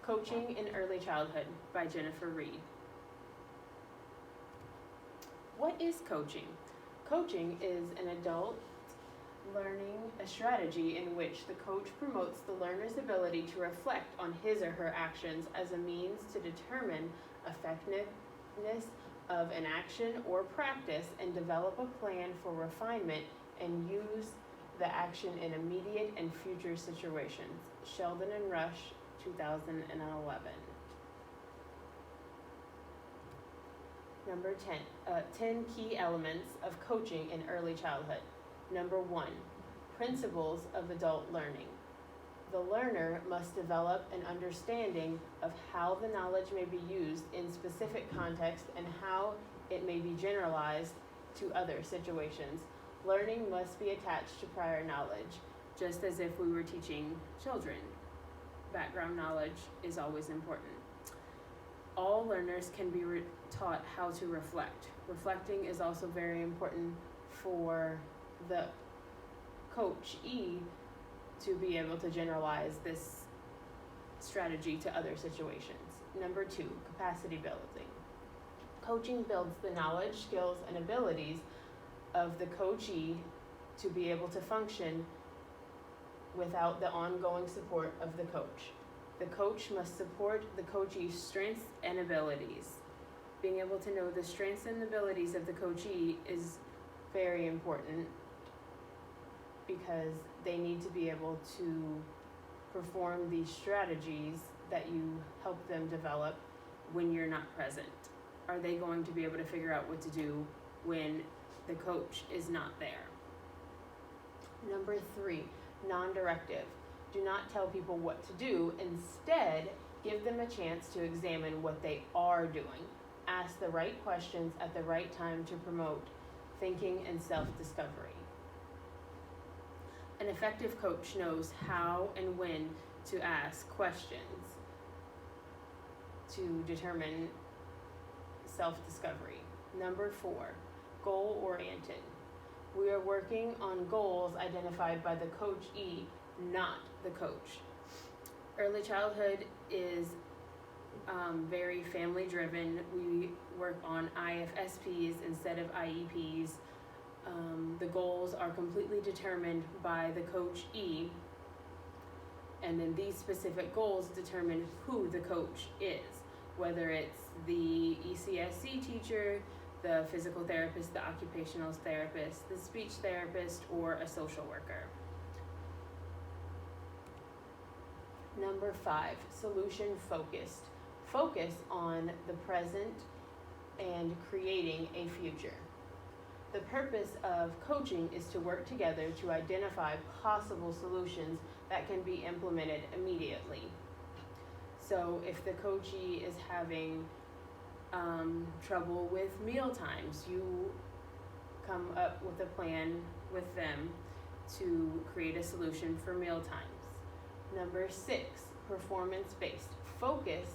Coaching in Early Childhood by Jennifer Reed. What is coaching? Coaching is an adult learning a strategy in which the coach promotes the learner's ability to reflect on his or her actions as a means to determine effectiveness of an action or practice and develop a plan for refinement and use the action in immediate and future situations. Sheldon and Rush, 2011. Number 10 key elements of coaching in early childhood. Number 1, principles of adult learning. The learner must develop an understanding of how the knowledge may be used in specific contexts and how it may be generalized to other situations. Learning must be attached to prior knowledge, just as if we were teaching children. Background knowledge is always important. All learners can be taught how to reflect. Reflecting is also very important for the coachee to be able to generalize this strategy to other situations. Number 2, capacity building. Coaching builds the knowledge, skills, and abilities of the coachee to be able to function without the ongoing support of the coach. The coach must support the coachee's strengths and abilities. Being able to know the strengths and abilities of the coachee is very important because they need to be able to perform these strategies that you help them develop when you're not present. Are they going to be able to figure out what to do when the coach is not there? Number 3, non-directive. Do not tell people what to do. Instead, give them a chance to examine what they are doing. Ask the right questions at the right time to promote thinking and self-discovery. An effective coach knows how and when to ask questions to determine self-discovery. Number 4, goal-oriented. We are working on goals identified by the coachee, not the coach. Early childhood is very family driven. We work on IFSPs instead of IEPs. The goals are completely determined by the coachee, and then these specific goals determine who the coach is, whether it's the ECSC teacher, the physical therapist, the occupational therapist, the speech therapist, or a social worker. Number 5, solution focused. Focus on the present and creating a future. The purpose of coaching is to work together to identify possible solutions that can be implemented immediately. So if the coachee is having trouble with meal times, you come up with a plan with them to create a solution for meal times. Number 6, performance-based. Focus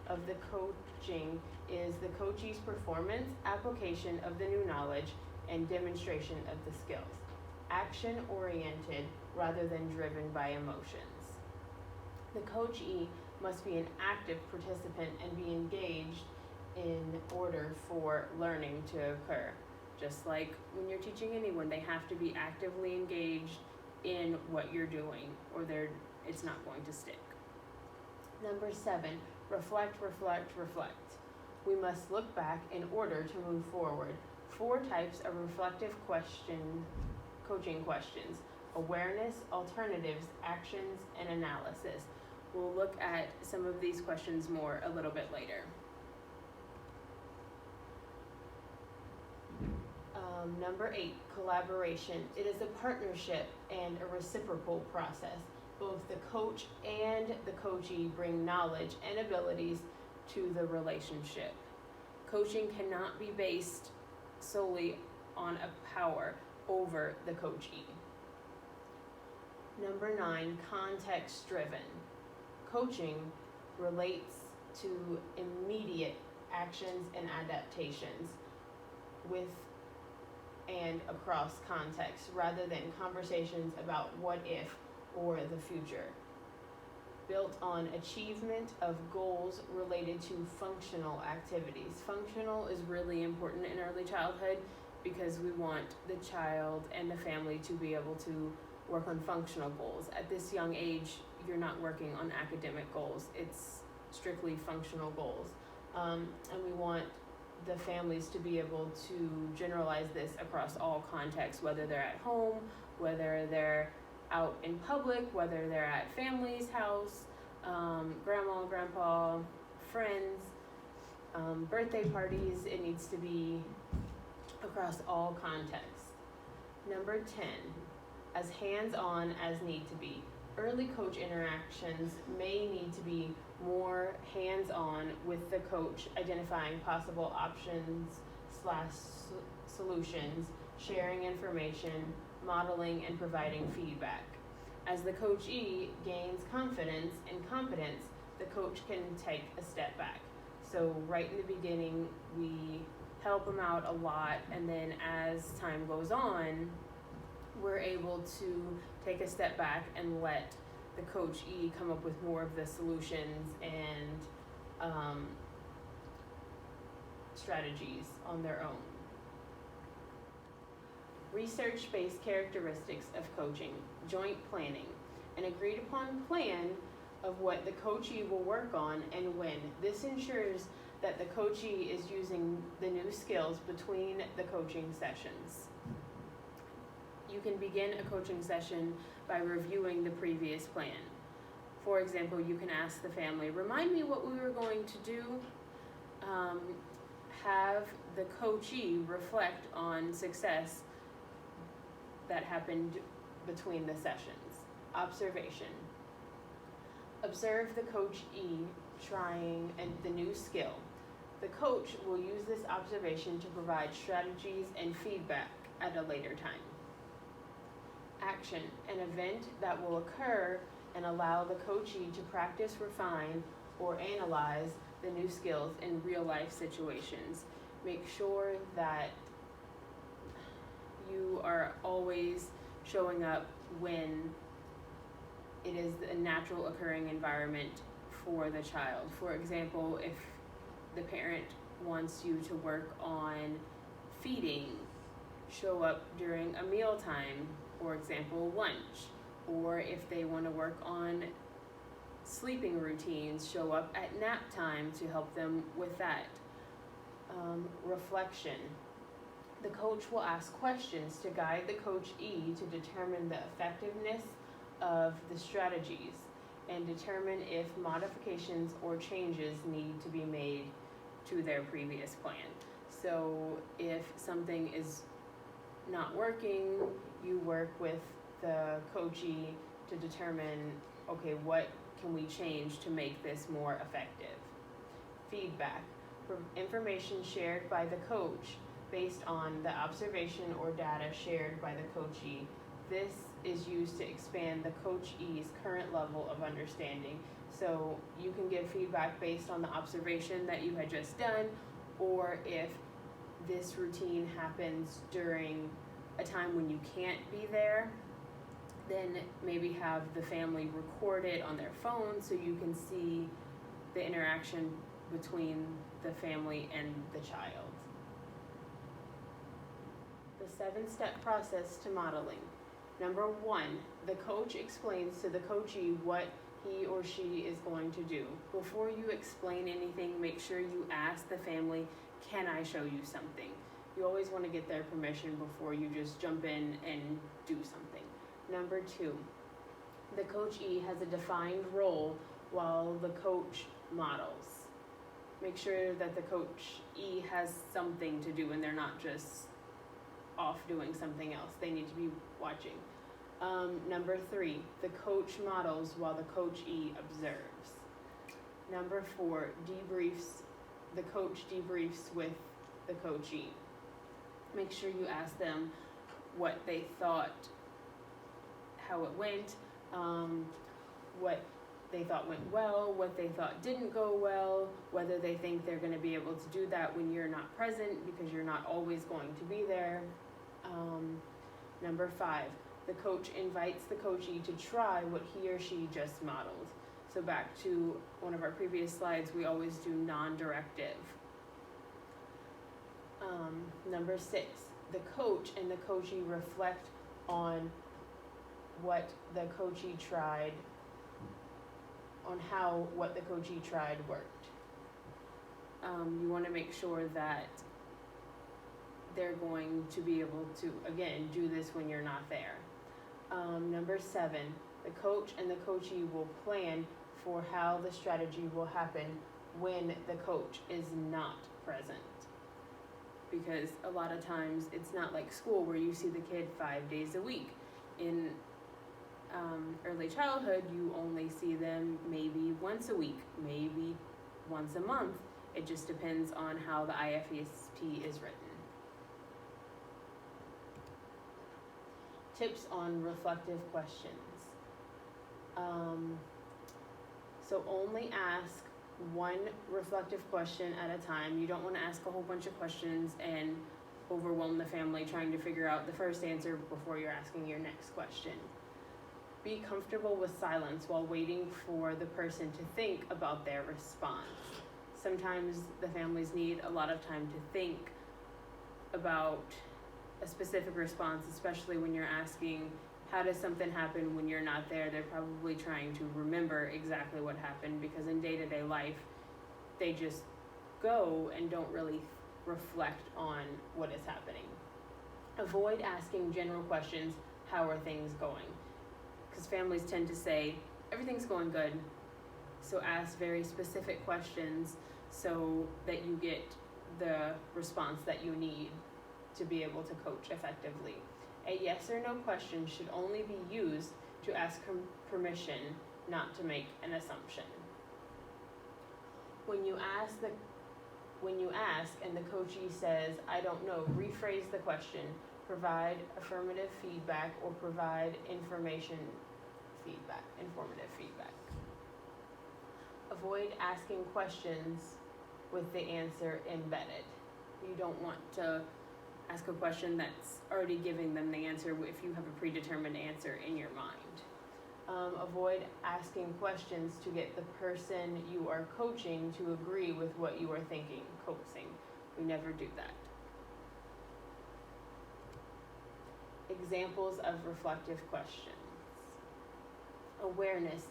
of the coaching is the coachee's performance, application of the new knowledge, and demonstration of the skills. Action-oriented rather than driven by emotions. The coachee must be an active participant and be engaged in order for learning to occur. Just like when you're teaching anyone, they have to be actively engaged in what you're doing, or it's not going to stick. Number 7, reflect, reflect, reflect. We must look back in order to move forward. 4 types of reflective coaching questions: awareness, alternatives, actions, and analysis. We'll look at some of these questions more a little bit later. Number 8, collaboration. It is a partnership and a reciprocal process. Both the coach and the coachee bring knowledge and abilities to the relationship. Coaching cannot be based solely on a power over the coachee. Number 9, context-driven. Coaching relates to immediate actions and adaptations with and across context rather than conversations about what if or the future. built on achievement of goals related to functional activities. Functional is really important in early childhood because we want the child and the family to be able to work on functional goals. At this young age, you're not working on academic goals. It's strictly functional goals. And we want the families to be able to generalize this across all contexts, whether they're at home, whether they're out in public, whether they're at family's house, grandma, grandpa, friends, birthday parties. It needs to be across all contexts. Number 10, as hands-on as need to be. Early coach interactions may need to be more hands-on with the coach, identifying possible options/solutions, sharing information, modeling, and providing feedback. As the coachee gains confidence and competence, the coach can take a step back. So right in the beginning, we help them out a lot, and then as time goes on, we're able to take a step back and let the coachee come up with more of the solutions and strategies on their own. Research-based characteristics of coaching, joint planning, an agreed upon plan of what the coachee will work on and when. This ensures that the coachee is using the new skills between the coaching sessions. You can begin a coaching session by reviewing the previous plan. For example, you can ask the family, remind me what we were going to do. Have the coachee reflect on success that happened between the sessions. Observation. Observe the coachee trying the new skill. The coach will use this observation to provide strategies and feedback at a later time. Action, an event that will occur and allow the coachee to practice, refine, or analyze the new skills in real life situations. Make sure that you are always showing up when it is a natural occurring environment for the child. For example, if the parent wants you to work on feeding, show up during a mealtime, for example, lunch. Or if they want to work on sleeping routines, show up at nap time to help them with that. Reflection. The coach will ask questions to guide the coachee to determine the effectiveness of the strategies and determine if modifications or changes need to be made to their previous plan. So if something is not working, you work with the coachee to determine, okay, what can we change to make this more effective? Feedback. Information shared by the coach based on the observation or data shared by the coachee. This is used to expand the coachee's current level of understanding. So you can give feedback based on the observation that you had just done, or if this routine happens during a time when you can't be there, then maybe have the family record it on their phone so you can see the interaction between the family and the child. The 7-step process to modeling. Number 1, the coach explains to the coachee what he or she is going to do. Before you explain anything, make sure you ask the family, can I show you something? You always want to get their permission before you just jump in and do something. Number 2, the coachee has a defined role while the coach models. Make sure that the coachee has something to do and they're not just off doing something else. They need to be watching. Number 3, the coach models while the coachee observes. Number 4, debriefs. The coach debriefs with the coachee. Make sure you ask them what they thought, how it went, what they thought went well, what they thought didn't go well, whether they think they're going to be able to do that when you're not present because you're not always going to be there. Number 5, the coach invites the coachee to try what he or she just modeled. So back to one of our previous slides, we always do non-directive. Number 6, the coach and the coachee reflect on what the coachee tried, on how what the coachee tried worked. You want to make sure that they're going to be able to, again, do this when you're not there. Number 7, the coach and the coachee will plan for how the strategy will happen when the coach is not present. Because a lot of times it's not like school where you see the kid 5 days a week. In early childhood, you only see them maybe once a week, maybe once a month. It just depends on how the IFESP is written. Tips on reflective questions. So only ask one reflective question at a time. You don't want to ask a whole bunch of questions and overwhelm the family trying to figure out the first answer before you're asking your next question. Be comfortable with silence while waiting for the person to think about their response. Sometimes the families need a lot of time to think about a specific response, especially when you're asking, how does something happen when you're not there? They're probably trying to remember exactly what happened, because in day-to-day life, they just go and don't really reflect on what is happening. Avoid asking general questions, how are things going? Because families tend to say, everything's going good. So ask very specific questions so that you get the response that you need to be able to coach effectively. A yes or no question should only be used to ask permission, not to make an assumption. When you ask and the coachee says, I don't know, rephrase the question, provide affirmative feedback, or provide informative feedback. Avoid asking questions with the answer embedded. You don't want to ask a question that's already giving them the answer if you have a predetermined answer in your mind. Avoid asking questions to get the person you are coaching to agree with what you are thinking, coaxing. We never do that. Examples of reflective questions. Awareness.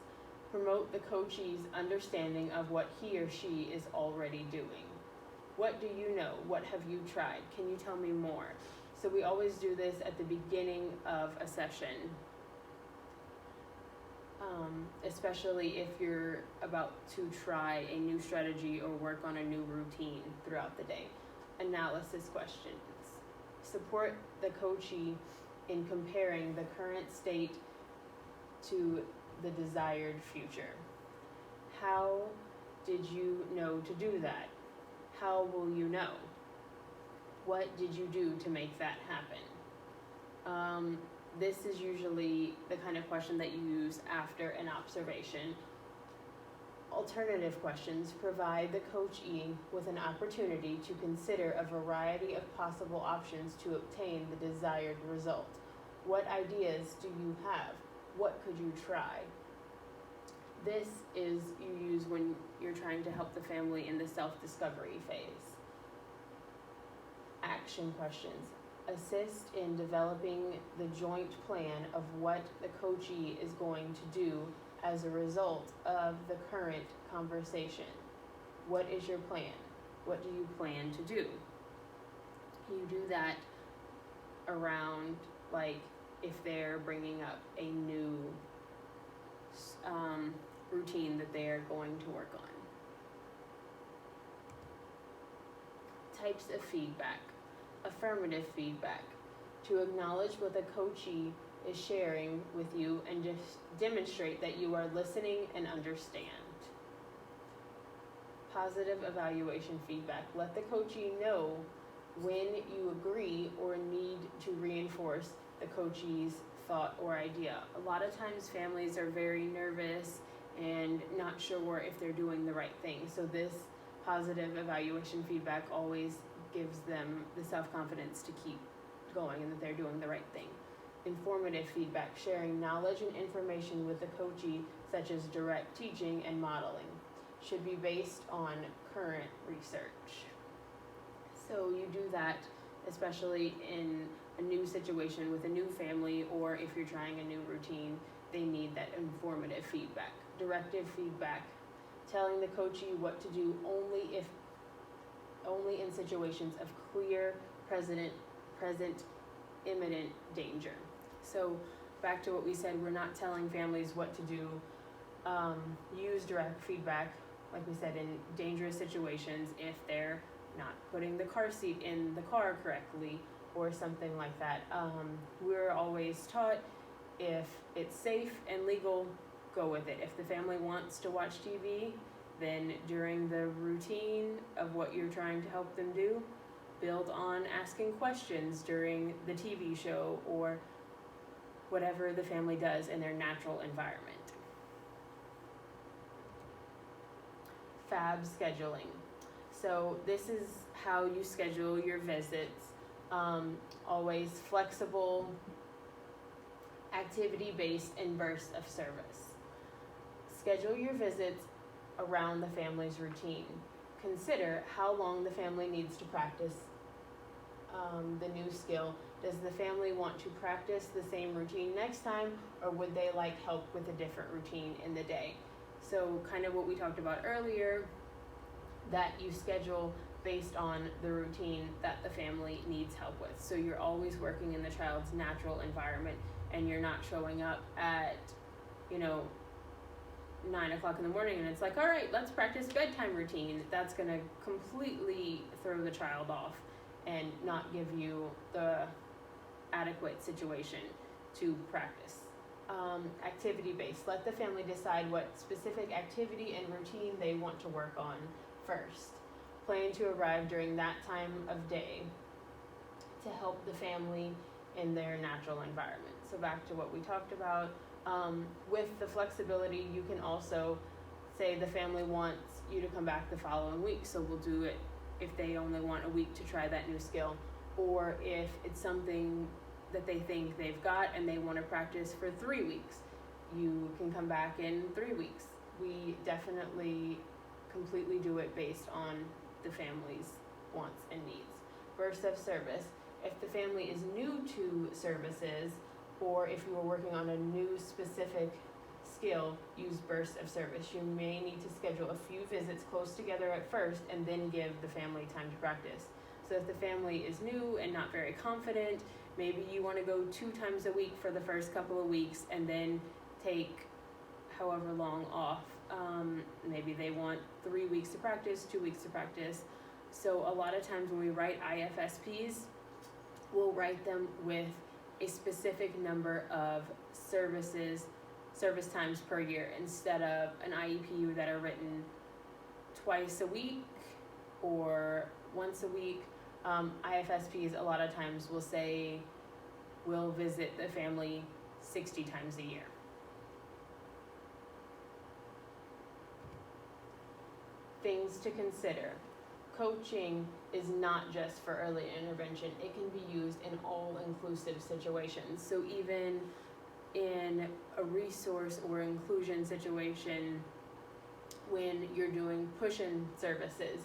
Promote the coachee's understanding of what he or she is already doing. What do you know? What have you tried? Can you tell me more? So we always do this at the beginning of a session, especially if you're about to try a new strategy or work on a new routine throughout the day. Analysis questions. Support the coachee in comparing the current state to the desired future. How did you know to do that? How will you know? What did you do to make that happen? This is usually the kind of question that you use after an observation. Alternative questions provide the coachee with an opportunity to consider a variety of possible options to obtain the desired result. What ideas do you have? What could you try? This is you use when you're trying to help the family in the self-discovery phase. Action questions. Assist in developing the joint plan of what the coachee is going to do as a result of the current conversation. What is your plan? What do you plan to do? You do that around, like, if they're bringing up a new routine that they're going to work on. Types of feedback. Affirmative feedback. To acknowledge what the coachee is sharing with you and just demonstrate that you are listening and understand. Positive evaluation feedback. Let the coachee know when you agree or need to reinforce the coachee's thought or idea. A lot of times families are very nervous and not sure if they're doing the right thing. So this positive evaluation feedback always gives them the self-confidence to keep going and that they're doing the right thing. Informative feedback, sharing knowledge and information with the coachee such as direct teaching and modeling, should be based on current research. So you do that especially in a new situation with a new family, or if you're trying a new routine, they need that informative feedback, directive feedback, telling the coachee what to do only in situations of clear present imminent danger. So back to what we said, we're not telling families what to do. Use direct feedback, like we said, in dangerous situations if they're not putting the car seat in the car correctly or something like that. We're always taught, if it's safe and legal, go with it. If the family wants to watch TV, then during the routine of what you're trying to help them do, build on asking questions during the TV show or whatever the family does in their natural environment. Fab scheduling. So this is how you schedule your visits. Always flexible, activity-based, and bursts of service. Schedule your visits around the family's routine. Consider how long the family needs to practice the new skill. Does the family want to practice the same routine next time, or would they like help with a different routine in the day? So kind of what we talked about earlier, that you schedule based on the routine that the family needs help with. So you're always working in the child's natural environment, and you're not showing up at, 9 o'clock in the morning and it's like, all right, let's practice bedtime routine. That's gonna completely throw the child off and not give you the adequate situation to practice. Activity-based. Let the family decide what specific activity and routine they want to work on first. Plan to arrive during that time of day to help the family in their natural environment. So back to what we talked about, with the flexibility, you can also say the family wants you to come back the following week, so we'll do it if they only want a week to try that new skill, or if it's something that they think they've got and they want to practice for 3 weeks, you can come back in 3 weeks. We definitely completely do it based on the family's wants and needs. Burst of service. If the family is new to services, or if you are working on a new specific skill, use burst of service. You may need to schedule a few visits close together at first and then give the family time to practice. So if the family is new and not very confident, maybe you want to go 2 times a week for the first couple of weeks and then take however long off. Maybe they want 3 weeks to practice, 2 weeks to practice. So a lot of times when we write IFSPs, we'll write them with a specific number of service times per year instead of an IEPU that are written twice a week or once a week. IFSPs a lot of times will say we'll visit the family 60 times a year. Things to consider. Coaching is not just for early intervention. It can be used in all-inclusive situations. So even in a resource or inclusion situation, when you're doing push-in services,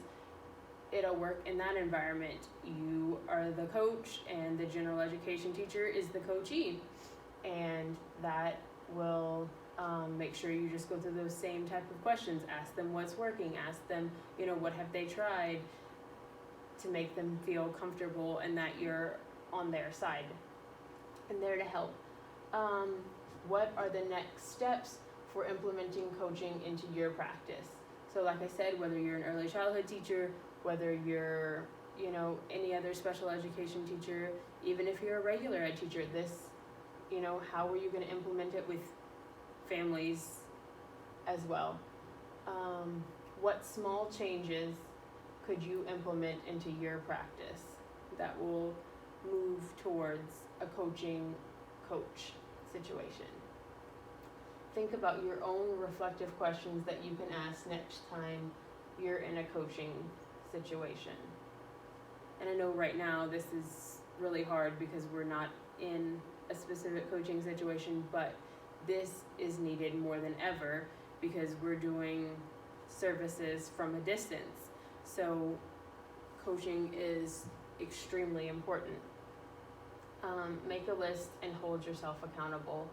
it'll work in that environment. You are the coach and the general education teacher is the coachee, and that will make sure you just go through those same type of questions. Ask them what's working, ask them, what have they tried, to make them feel comfortable and that you're on their side and there to help. What are the next steps for implementing coaching into your practice? So like I said, whether you're an early childhood teacher, whether you're, any other special education teacher, even if you're a regular ed teacher, this, how are you going to implement it with families as well? What small changes could you implement into your practice that will move towards a coaching coach situation? Think about your own reflective questions that you can ask next time you're in a coaching situation. And I know right now this is really hard because we're not in a specific coaching situation, but this is needed more than ever because we're doing services from a distance. So coaching is extremely important. Make a list and hold yourself accountable.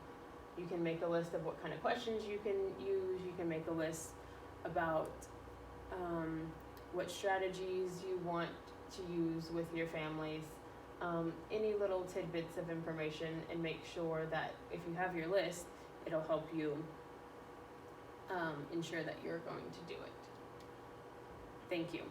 You can make a list of what kind of questions you can use. You can make a list about what strategies you want to use with your families. Any little tidbits of information, and make sure that if you have your list, it'll help you ensure that you're going to do it. Thank you.